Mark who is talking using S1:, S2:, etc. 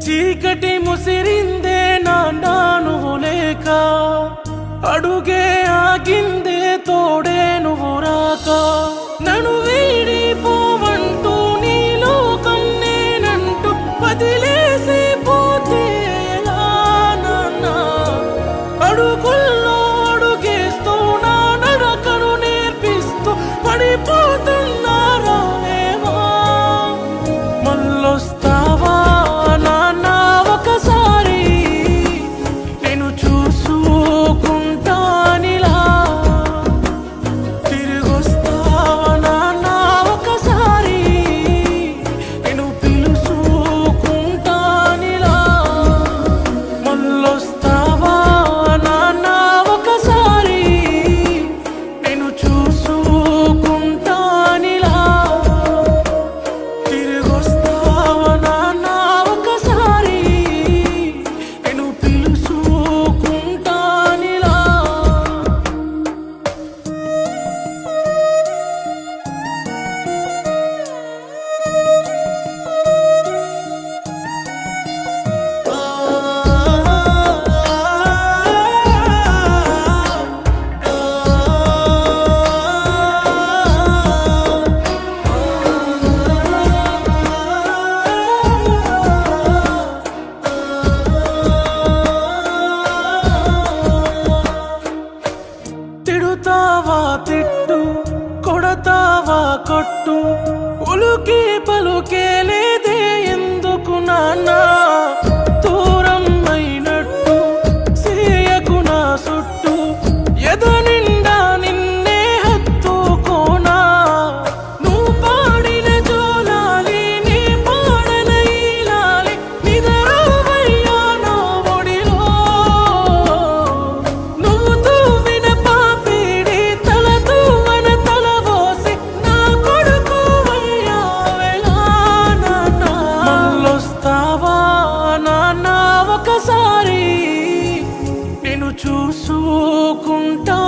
S1: చీకటి ముసిరిందే నాన్నా నువ్వు లేక, అడుగే ఆగిందే తోడే నువ్వు రాక, నన్ను వీడిపోవంటూ నీ లోకం నేనంటూ వదిలేసి పోతే ఎలా నాన్నా? అడుగుల్లో అడుగేస్తూ నా నడకను నేర్పిస్తూ పడిపోతున్నారా ఏమో? మళ్ళొస్తావా నాన్నా ఒకసారి, నేను చూసుకుంటానిలా. తిరిగొస్తావా నాన్నా ఒకసారి, నేను పిలుచుకుంటానిలా. మళ్ళొస్తావా నాన్నా ఒకసారి, నేను చూసుకుంటానిలా. తిరిగొస్తావా నాన్నా ఒకసారి, నేను పిలుచుకుంటానిలా. తిడుతావా తిట్టు, కొడతావా కొట్టు, ఉలుకి పలుకే లేదే ఎందుకు నాన్నా? దూరం అయినట్టు సేయకు నా సుట్టు, ఎద నిండా నిన్నే హత్తుకోనా? నువ్వు పాడిన జోలాలి, నీ పాడన ఈలాలి, నిదరవయ్యా నా ఒడిలో. నువ్వు తూవిన పాపిడి తల తూవన తలవోసి నా కొడుకు అయ్యావెలా నాన్నా? మళ్ళొస్తావా నాన్నా ఒకసారి, నేను చూసుకుంటా